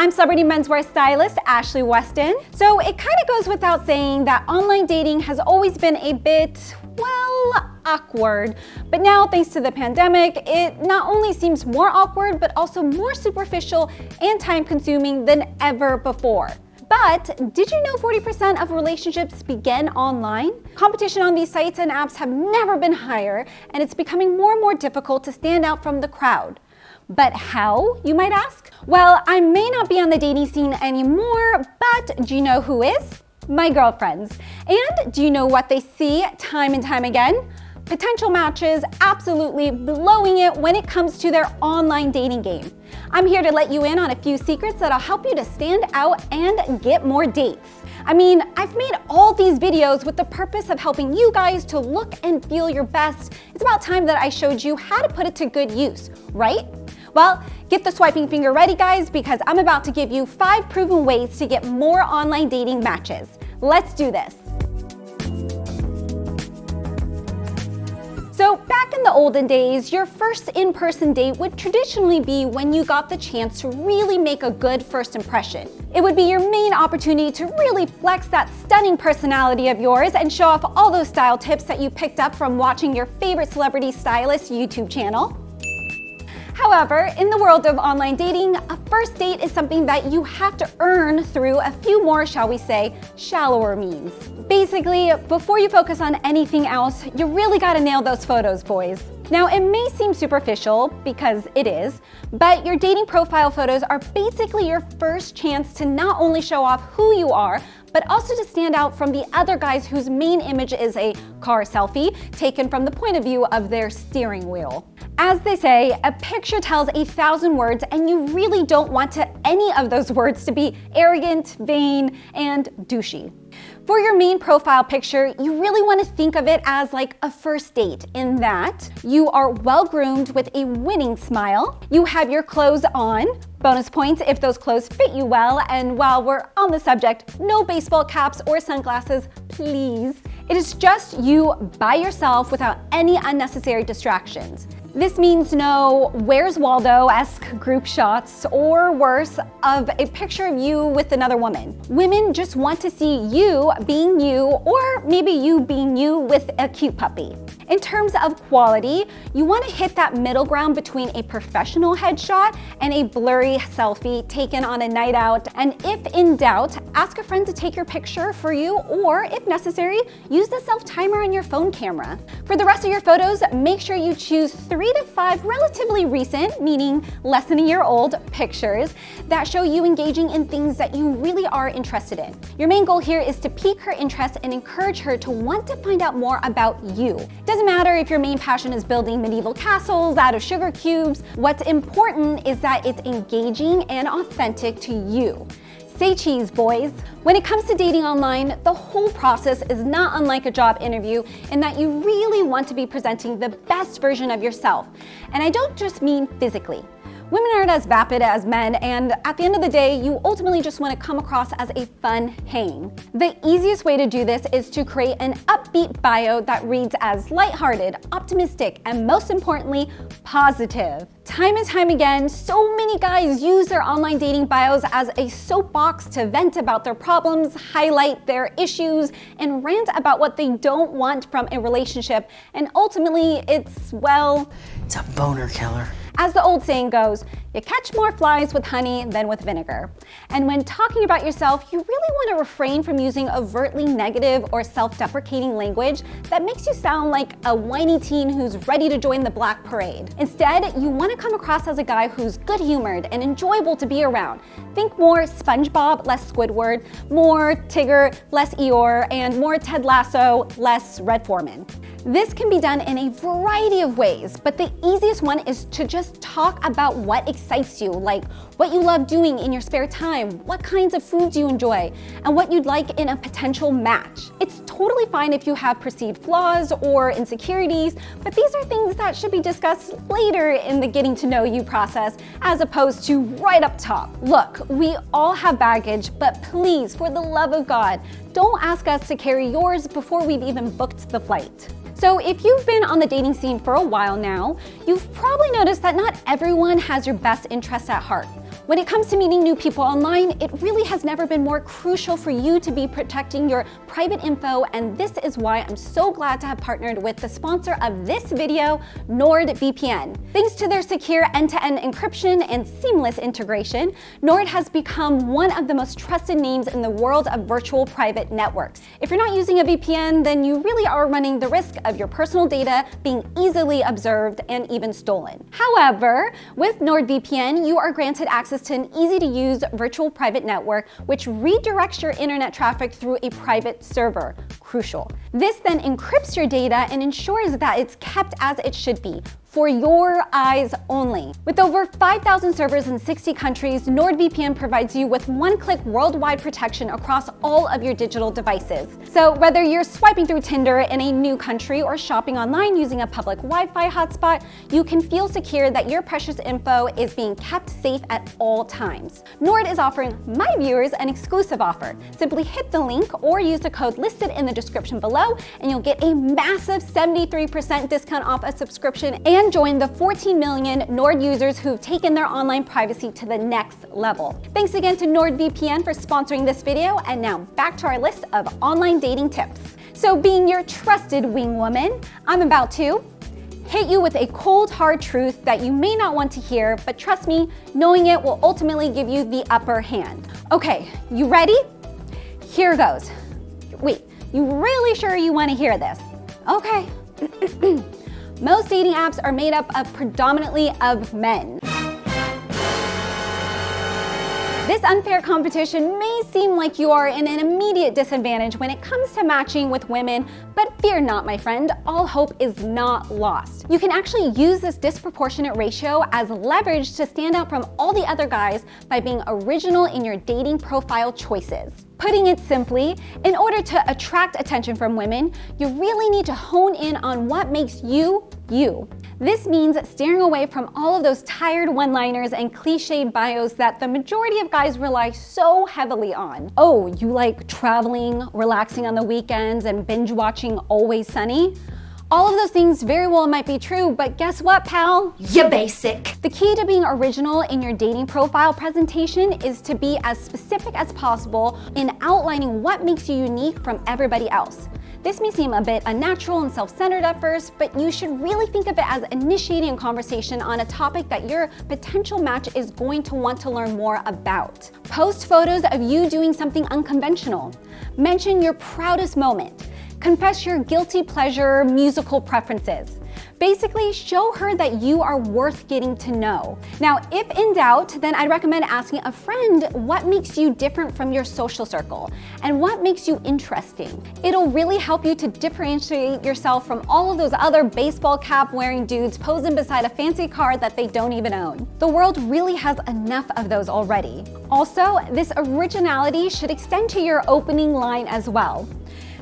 I'm celebrity menswear stylist Ashley Weston. So it kind of goes without saying that online dating has always been a bit, well, awkward. But now, thanks to the pandemic, it not only seems more awkward, but also more superficial and time-consuming than ever before. But did you know 40% of relationships begin online? Competition on these sites and apps have never been higher, and it's becoming more and more difficult to stand out from the crowd. But how, you might ask? Well, I may not be on the dating scene anymore, but do you know who is? My girlfriends. And do you know what they see time and time again? Potential matches absolutely blowing it when it comes to their online dating game. I'm here to let you in on a few secrets that'll help you to stand out and get more dates. I mean, I've made all these videos with the purpose of helping you guys to look and feel your best. It's about time that I showed you how to put it to good use, right? Well, get the swiping finger ready, guys, because I'm about to give you 5 proven ways to get more online dating matches. Let's do this. So back in the olden days, your first in-person date would traditionally be when you got the chance to really make a good first impression. It would be your main opportunity to really flex that stunning personality of yours and show off all those style tips that you picked up from watching your favorite celebrity stylist YouTube channel. However, in the world of online dating, a first date is something that you have to earn through a few more, shall we say, shallower means. Basically, before you focus on anything else, you really gotta nail those photos, boys. Now, it may seem superficial, because it is, but your dating profile photos are basically your first chance to not only show off who you are, but also to stand out from the other guys whose main image is a car selfie taken from the point of view of their steering wheel. As they say, a picture tells 1,000 words, and you really don't want any of those words to be arrogant, vain, and douchey. For your main profile picture, you really want to think of it as like a first date in that you are well groomed with a winning smile, you have your clothes on, bonus points if those clothes fit you well, and while we're on the subject, no baseball caps or sunglasses, please. It is just you by yourself without any unnecessary distractions. This means no Where's Waldo-esque group shots, or worse, of a picture of you with another woman. Women just want to see you being you, or maybe you being you with a cute puppy. In terms of quality, you want to hit that middle ground between a professional headshot and a blurry selfie taken on a night out. And if in doubt, ask a friend to take your picture for you, or if necessary, use the self-timer on your phone camera. For the rest of your photos, make sure you choose 3 to 5 relatively recent, meaning less than a year old, pictures that show you engaging in things that you really are interested in. Your main goal here is to pique her interest and encourage her to want to find out more about you. Doesn't matter if your main passion is building medieval castles out of sugar cubes. What's important is that it's engaging and authentic to you. Say cheese, boys. When it comes to dating online, the whole process is not unlike a job interview in that you really want to be presenting the best version of yourself. And I don't just mean physically. Women aren't as vapid as men, and at the end of the day, you ultimately just want to come across as a fun hang. The easiest way to do this is to create an upbeat bio that reads as lighthearted, optimistic, and most importantly, positive. Time and time again, so many guys use their online dating bios as a soapbox to vent about their problems, highlight their issues, and rant about what they don't want from a relationship. And ultimately, it's a boner killer. As the old saying goes, you catch more flies with honey than with vinegar. And when talking about yourself, you really want to refrain from using overtly negative or self-deprecating language that makes you sound like a whiny teen who's ready to join the Black Parade. Instead, you want to come across as a guy who's good-humored and enjoyable to be around. Think more SpongeBob, less Squidward, more Tigger, less Eeyore, and more Ted Lasso, less Red Foreman. This can be done in a variety of ways, but the easiest one is to just talk about what excites you, like what you love doing in your spare time, what kinds of foods you enjoy, and what you'd like in a potential match. It's totally fine if you have perceived flaws or insecurities, but these are things that should be discussed later in the getting to know you process, as opposed to right up top. Look, we all have baggage, but please, for the love of God, don't ask us to carry yours before we've even booked the flight. So if you've been on the dating scene for a while now, you've probably noticed that not everyone has your best interest at heart. When it comes to meeting new people online, it really has never been more crucial for you to be protecting your private info, and this is why I'm so glad to have partnered with the sponsor of this video, NordVPN. Thanks to their secure end-to-end encryption and seamless integration, Nord has become one of the most trusted names in the world of virtual private networks. If you're not using a VPN, then you really are running the risk of your personal data being easily observed and even stolen. However, with NordVPN, you are granted access to an easy-to-use virtual private network which redirects your internet traffic through a private server. Crucial. This then encrypts your data and ensures that it's kept as it should be, for your eyes only. With over 5,000 servers in 60 countries, NordVPN provides you with one-click worldwide protection across all of your digital devices. So whether you're swiping through Tinder in a new country or shopping online using a public Wi-Fi hotspot, you can feel secure that your precious info is being kept safe at all times. Nord is offering my viewers an exclusive offer. Simply hit the link or use the code listed in the description below and you'll get a massive 73% discount off a subscription and join the 14 million Nord users who've taken their online privacy to the next level. Thanks again to NordVPN for sponsoring this video, and now back to our list of online dating tips. So being your trusted wing woman, I'm about to hit you with a cold, hard truth that you may not want to hear, but trust me, knowing it will ultimately give you the upper hand. Okay, you ready? Here goes. Wait, you really sure you want to hear this? Okay. Most dating apps are made up of predominantly of men. This unfair competition may seem like you are in an immediate disadvantage when it comes to matching with women, but fear not, my friend, all hope is not lost. You can actually use this disproportionate ratio as leverage to stand out from all the other guys by being original in your dating profile choices. Putting it simply, in order to attract attention from women, you really need to hone in on what makes you, you. This means steering away from all of those tired one-liners and cliched bios that the majority of guys rely so heavily on. Oh, you like traveling, relaxing on the weekends, and binge watching Always Sunny? All of those things very well might be true, but guess what, pal? You're basic. The key to being original in your dating profile presentation is to be as specific as possible in outlining what makes you unique from everybody else. This may seem a bit unnatural and self-centered at first, but you should really think of it as initiating a conversation on a topic that your potential match is going to want to learn more about. Post photos of you doing something unconventional. Mention your proudest moment. Confess your guilty pleasure musical preferences. Basically, show her that you are worth getting to know. Now, if in doubt, then I'd recommend asking a friend what makes you different from your social circle and what makes you interesting. It'll really help you to differentiate yourself from all of those other baseball cap wearing dudes posing beside a fancy car that they don't even own. The world really has enough of those already. Also, this originality should extend to your opening line as well.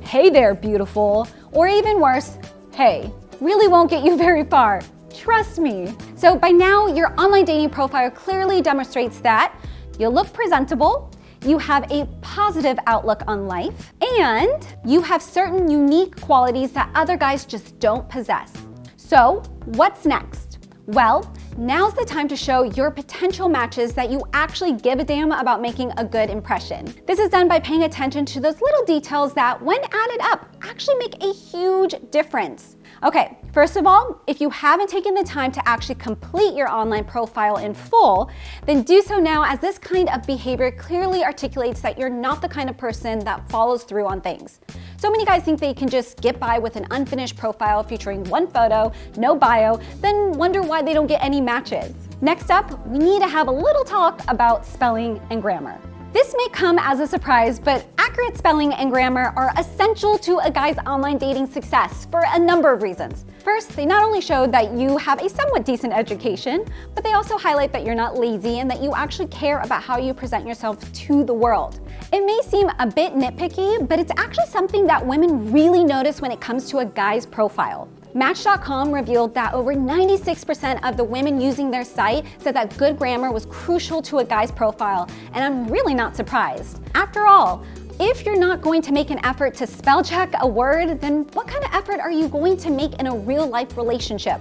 Hey there, beautiful, or even worse, hey, really won't get you very far. Trust me. So by now, your online dating profile clearly demonstrates that you look presentable, you have a positive outlook on life, and you have certain unique qualities that other guys just don't possess. So what's next? Well, now's the time to show your potential matches that you actually give a damn about making a good impression. This is done by paying attention to those little details that, when added up, actually make a huge difference. Okay, first of all, if you haven't taken the time to actually complete your online profile in full, then do so now, as this kind of behavior clearly articulates that you're not the kind of person that follows through on things. So many guys think they can just get by with an unfinished profile featuring one photo, no bio, then wonder why they don't get any matches. Next up, we need to have a little talk about spelling and grammar. This may come as a surprise, but accurate spelling and grammar are essential to a guy's online dating success for a number of reasons. First, they not only show that you have a somewhat decent education, but they also highlight that you're not lazy and that you actually care about how you present yourself to the world. It may seem a bit nitpicky, but it's actually something that women really notice when it comes to a guy's profile. Match.com revealed that over 96% of the women using their site said that good grammar was crucial to a guy's profile, and I'm really not surprised. After all, if you're not going to make an effort to spell check a word, then what kind of effort are you going to make in a real-life relationship?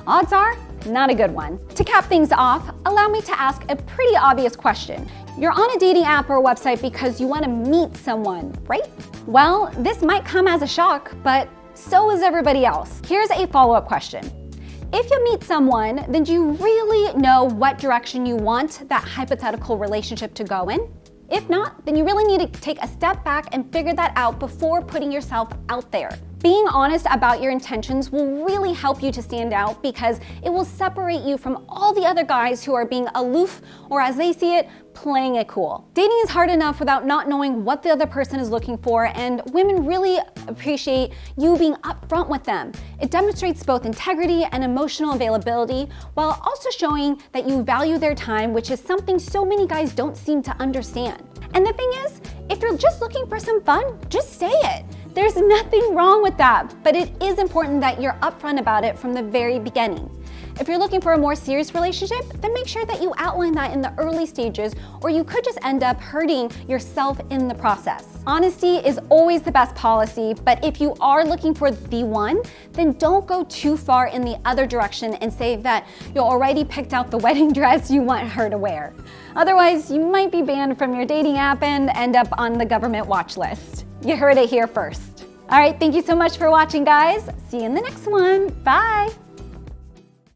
Odds are, Not a good one. To cap things off, allow me to ask a pretty obvious question. You're on a dating app or website because you want to meet someone, right? Well, this might come as a shock, but so is everybody else. Here's a follow-up question. If you meet someone, then do you really know what direction you want that hypothetical relationship to go in? If not, then you really need to take a step back and figure that out before putting yourself out there. Being honest about your intentions will really help you to stand out because it will separate you from all the other guys who are being aloof or, as they see it, playing it cool. Dating is hard enough without not knowing what the other person is looking for, and women really appreciate you being upfront with them. It demonstrates both integrity and emotional availability while also showing that you value their time, which is something so many guys don't seem to understand. And the thing is, if you're just looking for some fun, just say it. There's nothing wrong with that, but it is important that you're upfront about it from the very beginning. If you're looking for a more serious relationship, then make sure that you outline that in the early stages, or you could just end up hurting yourself in the process. Honesty is always the best policy, but if you are looking for the one, then don't go too far in the other direction and say that you already picked out the wedding dress you want her to wear. Otherwise, you might be banned from your dating app and end up on the government watch list. You heard it here first. All right, thank you so much for watching, guys. See you in the next one. Bye.